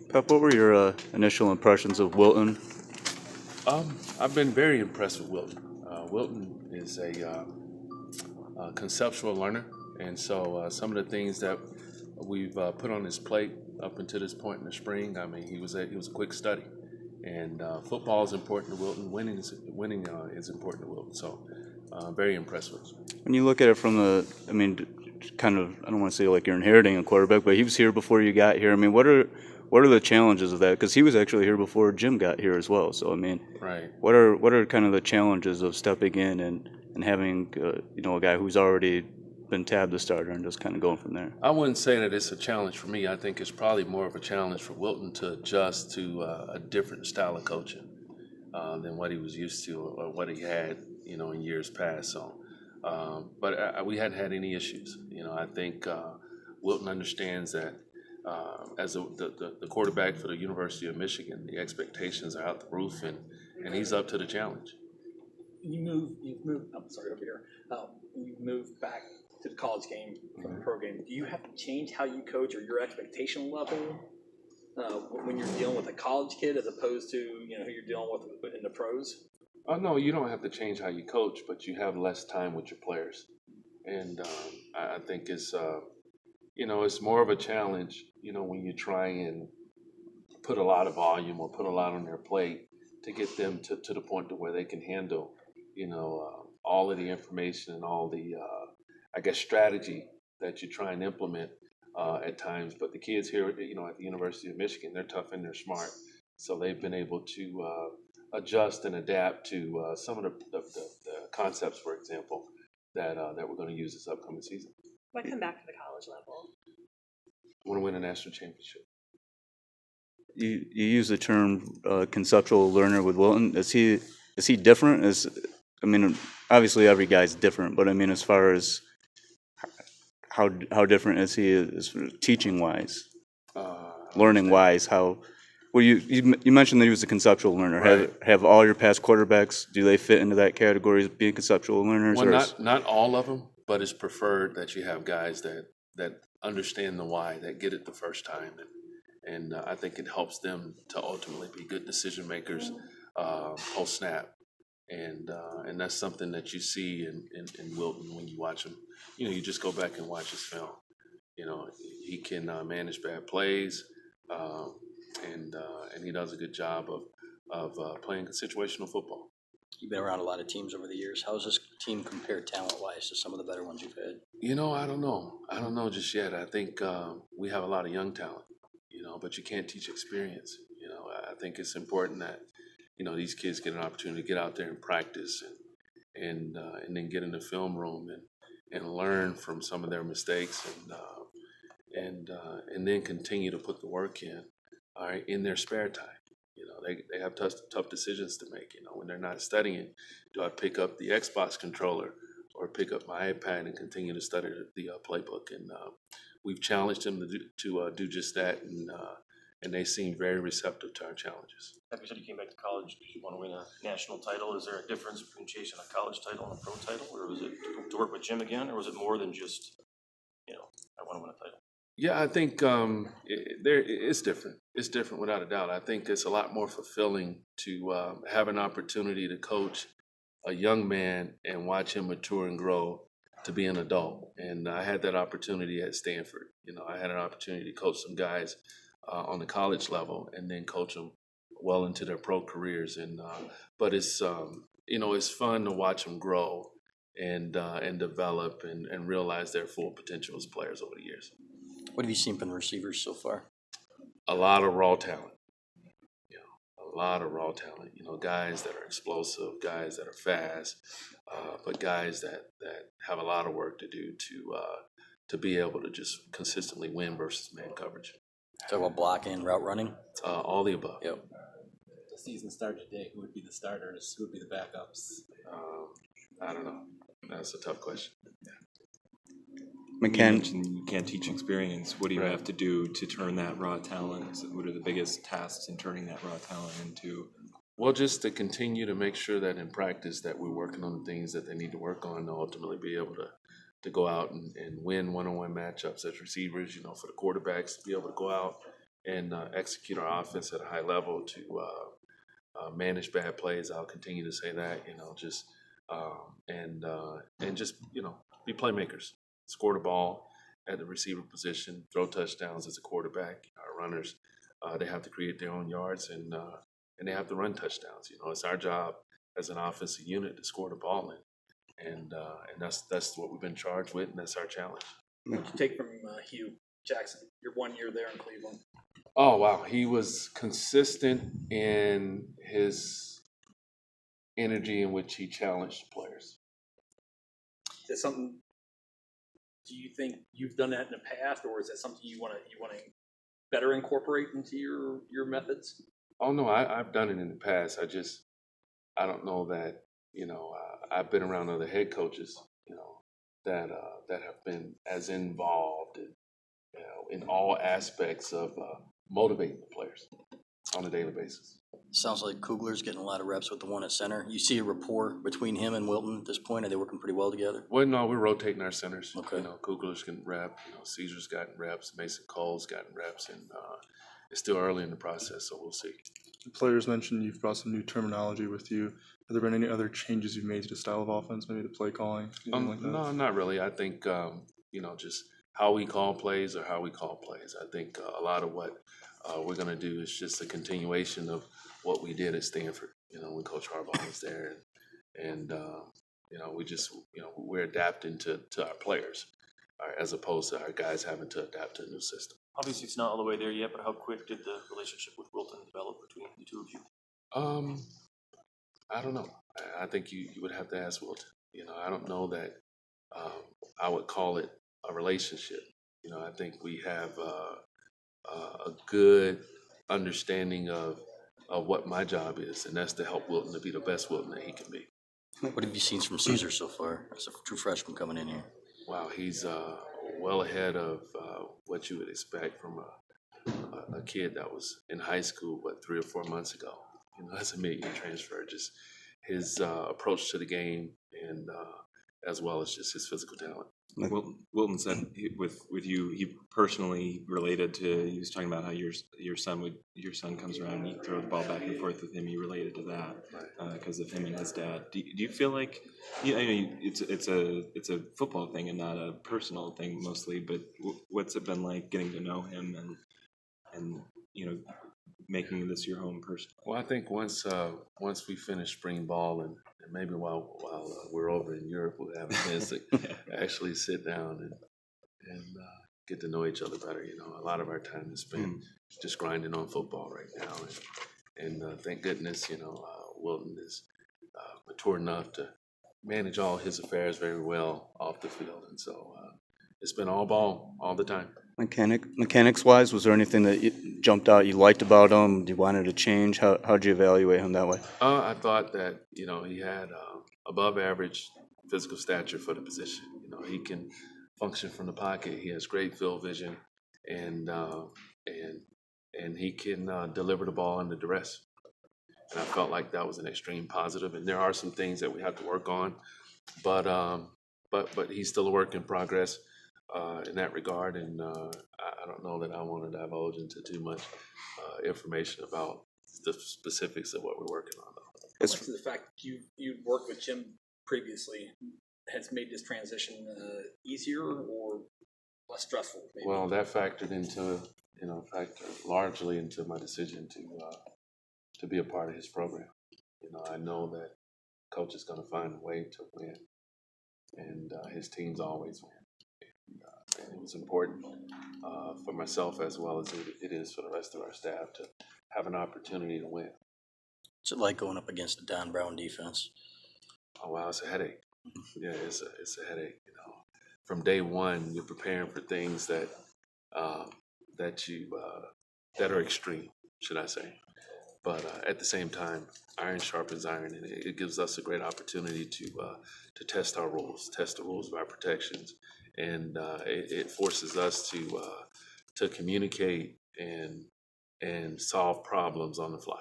Pep, what were your initial impressions of Wilton? I've been very impressed with Wilton. Wilton is a conceptual learner, and so some of the things that we've put on his plate up until this point in the spring, I mean, he was a quick study, and football is important to Wilton. Winning is important to Wilton. So, very impressed with him. When you look at it from kind of, I don't want to say like you're inheriting a quarterback, but he was here before you got here. I mean, what are the challenges of that? Because he was actually here before Jim got here as well. So I mean, Right. what are kind of the challenges of stepping in and having a guy who's already been tabbed the starter and just kind of going from there? I wouldn't say that it's a challenge for me. I think it's probably more of a challenge for Wilton to adjust to a different style of coaching than what he was used to or what he had, in years past. So, but we hadn't had any issues. I think Wilton understands that as the quarterback for the University of Michigan, the expectations are out the roof, and he's up to the challenge. You've moved. I'm sorry, over here. You've moved back to the college game from the pro game. Do you have to change how you coach or your expectation level when you're dealing with a college kid as opposed to who you're dealing with in the pros? Oh no, you don't have to change how you coach, but you have less time with your players, and I think it's more of a challenge, when you try and put a lot of volume or put a lot on their plate to get them to the point to where they can handle, all of the information and all the, I guess, strategy that you try and implement at times. But the kids here, at the University of Michigan, they're tough and they're smart. So they've been able to adjust and adapt to some of the concepts, for example, that we're going to use this upcoming season. Why come back to the college level? Want to win a national championship. You use the term conceptual learner with Wilton. Is he different? Obviously every guy's different, but I mean, as far as how different is he as teaching wise, learning wise? You mentioned that he was a conceptual learner. Right. Have all your past quarterbacks, do they fit into that category as being conceptual learners? Well, not all of them, but it's preferred that you have guys that understand the why, that get it the first time, and I think it helps them to ultimately be good decision makers post snap, and that's something that you see in Wilton when you watch him. You just go back and watch his film. He can manage bad plays, and he does a good job of playing situational football. You've been around a lot of teams over the years. How does this team compare talent-wise to some of the better ones you've had? I don't know. I don't know just yet. I think we have a lot of young talent, but you can't teach experience. I think it's important that, these kids get an opportunity to get out there and practice and then get in the film room and learn from some of their mistakes and then continue to put the work in, all right, in their spare time. They have tough decisions to make. When they're not studying, do I pick up the Xbox controller or pick up my iPad and continue to study the playbook? And we've challenged them to do just that, and they seem very receptive to our challenges. You said you came back to college because you want to win a national title. Is there a difference between chasing a college title and a pro title, or was it to work with Jim again, or was it more than just, I want to win a title? Yeah, I think it's different. It's different without a doubt. I think it's a lot more fulfilling to have an opportunity to coach a young man and watch him mature and grow to be an adult. And I had that opportunity at Stanford. I had an opportunity to coach some guys on the college level and then coach them well into their pro careers. And but it's it's fun to watch them grow and develop and realize their full potential as players over the years. What have you seen from the receivers so far? A lot of raw talent. A lot of raw talent. Guys that are explosive, guys that are fast, but guys that have a lot of work to do to be able to just consistently win versus man coverage. Talk about blocking and route running. All the above. Yep. The season started today. Who would be the starters? Who would be the backups? I don't know. That's a tough question. You mentioned you can't teach experience. What do you Right. have to do to turn that raw talent? What are the biggest tasks in turning that raw talent into? Well, just to continue to make sure that in practice that we're working on the things that they need to work on to ultimately be able to go out and win one-on-one matchups as receivers, for the quarterbacks to be able to go out and execute our offense at a high level to manage bad plays. I'll continue to say that, just and just be playmakers, score the ball at the receiver position, throw touchdowns as a quarterback. Our runners, they have to create their own yards and they have to run touchdowns. It's our job as an offensive unit to score the ball in, and that's what we've been charged with, and that's our challenge. What did you take from Hugh Jackson, your 1 year there in Cleveland? Oh, wow. He was consistent in his energy in which he challenged players. Is that something, do you think you've done that in the past, or is that something you want to better incorporate into your methods? Oh, no, I've done it in the past. I don't know that, I've been around other head coaches, that have been as involved in all aspects of motivating the players on a daily basis. Sounds like Kugler's getting a lot of reps with the one at center. You see a rapport between him and Wilton at this point? Are they working pretty well together? Well, no, we're rotating our centers. Okay. Kugler's getting rep. Caesar's gotten reps. Mason Cole's gotten reps, and it's still early in the process, so we'll see. The players mentioned you've brought some new terminology with you. Have there been any other changes you've made to the style of offense, maybe the play calling, anything like that? No, not really. I think just how we call plays or how we call plays. I think a lot of what we're going to do is just a continuation of what we did at Stanford. When Coach Harbaugh was there, and we just we're adapting to our players, as opposed to our guys having to adapt to a new system. Obviously, it's not all the way there yet, but how quick did the relationship with Wilton develop between the two of you? I don't know. I think you would have to ask Wilton. I don't know that I would call it a relationship. I think we have a good understanding of what my job is, and that's to help Wilton to be the best Wilton that he can be. What have you seen from Caesar so far as a true freshman coming in here? Wow, he's well ahead of what you would expect from a kid that was in high school, 3 or 4 months ago. As a mid-year transfer, just his approach to the game, and as well as just his physical talent. Wilton said with you, he personally related to. He was talking about how your son comes around and you throw the ball back and forth with him. He related to that because of him and his dad. Do you feel like it's a football thing and not a personal thing mostly? But what's it been like getting to know him and making this your home person? Well, I think once we finish spring ball and maybe while we're over in Europe, we'll have a chance to actually sit down and get to know each other better. A lot of our time is spent just grinding on football right now, and thank goodness, Wilton is mature enough to manage all his affairs very well off the field, and so it's been all ball all the time. Mechanics wise, was there anything that jumped out you liked about him? You wanted to change? How'd you evaluate him that way? I thought that he had above average physical stature for the position. He can function from the pocket. He has great field vision, and he can deliver the ball under duress. And I felt like that was an extreme positive. And there are some things that we have to work on, but he's still a work in progress in that regard. And I don't know that I want to divulge into too much information about the specifics of what we're working on, though. How much of the fact that you've worked with Jim previously has made this transition easier or less stressful? Maybe? Well, that factored largely into my decision to be a part of his program. I know that coach is going to find a way to win, and his teams always win. And it was important for myself as well as it is for the rest of our staff to have an opportunity to win. What's it like going up against a Don Brown defense? Oh wow, it's a headache. Yeah, it's a headache. From day one, you're preparing for things that are extreme, should I say? But at the same time, iron sharpens iron, and it gives us a great opportunity to test our rules, test the rules of our protections, and it forces us to communicate and solve problems on the fly.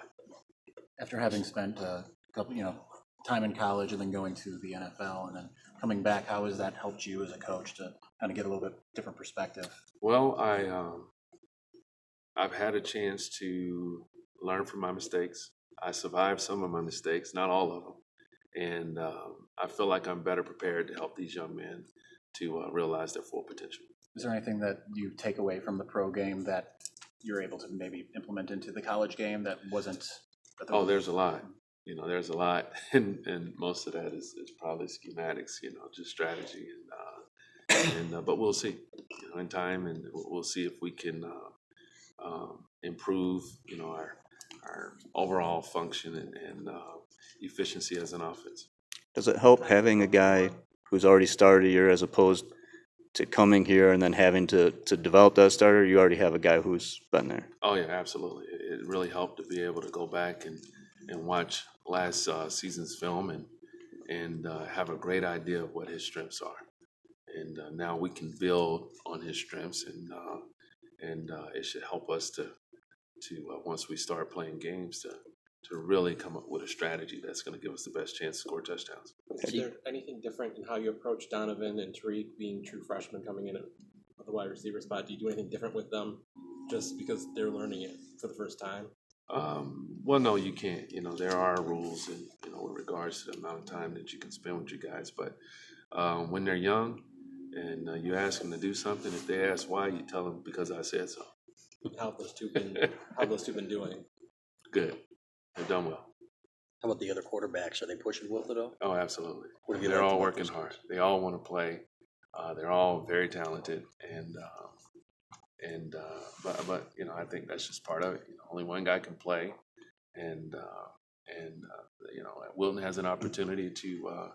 After having spent a couple, time in college and then going to the NFL and then coming back, how has that helped you as a coach to kind of get a little bit different perspective? Well, I've had a chance to learn from my mistakes. I survived some of my mistakes, not all of them. And I feel like I'm better prepared to help these young men to realize their full potential. Is there anything that you take away from the pro game that you're able to maybe implement into the college game that wasn't? Oh, there's a lot. There's a lot, and most of that is probably schematics. Just strategy, but we'll see. In time, and we'll see if we can improve. Our overall function and efficiency as an offense. Does it help having a guy who's already started a year as opposed to coming here and then having to develop that starter? You already have a guy who's been there. Oh yeah, absolutely. It really helped to be able to go back and watch last season's film and have a great idea of what his strengths are. And now we can build on his strengths, and it should help us to once we start playing games to really come up with a strategy that's going to give us the best chance to score touchdowns. Is there anything different in how you approach Donovan and Tariq being true freshmen coming in at the wide receiver spot? Do you do anything different with them just because they're learning it for the first time? Well, no, you can't. There are rules in with regards to the amount of time that you can spend with you guys. But when they're young and you ask them to do something, if they ask why, you tell them because I said so. How have those two been doing? Good. They've done well. How about the other quarterbacks? Are they pushing Wilton at all? Oh, absolutely. What have you They're liked all about working those hard. guys? They all want to play. They're all very talented, but I think that's just part of it. Only one guy can play, and Wilton has an opportunity to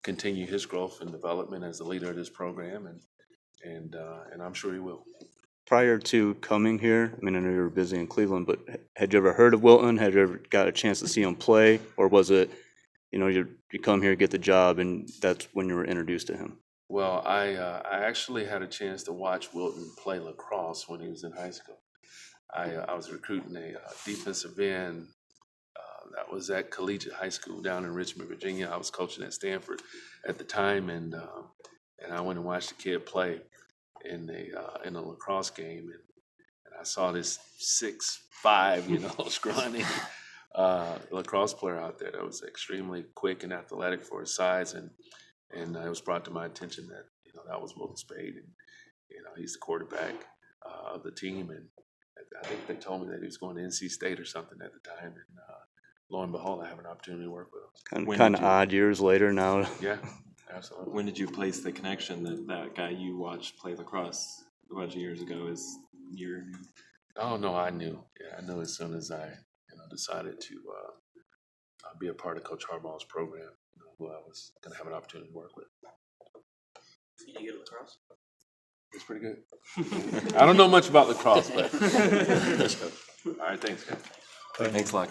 continue his growth and development as the leader of this program, and I'm sure he will. Prior to coming here, I know you were busy in Cleveland, but had you ever heard of Wilton? Had you ever got a chance to see him play? Or was it, you come here, get the job, and that's when you were introduced to him? Well, I actually had a chance to watch Wilton play lacrosse when he was in high school. I was recruiting a defensive end that was at Collegiate High School down in Richmond, Virginia. I was coaching at Stanford at the time, and I went and watched the kid play in a lacrosse game, and I saw this 6'5", scrawny lacrosse player out there that was extremely quick and athletic for his size, and it was brought to my attention that that was Wilton Speight, and he's the quarterback of the team, and I think they told me that he was going to NC State or something at the time, and lo and behold, I have an opportunity to work with him. Kind of odd years later now. Yeah, absolutely. When did you place the connection that guy you watched play lacrosse a bunch of years ago is your? Oh no, I knew. Yeah, I knew as soon as I decided to be a part of Coach Harbaugh's program, who I was going to have an opportunity to work with. Did you get lacrosse? It's pretty good. I don't know much about lacrosse, but Let's go. all right, thanks, guys. Thanks a lot.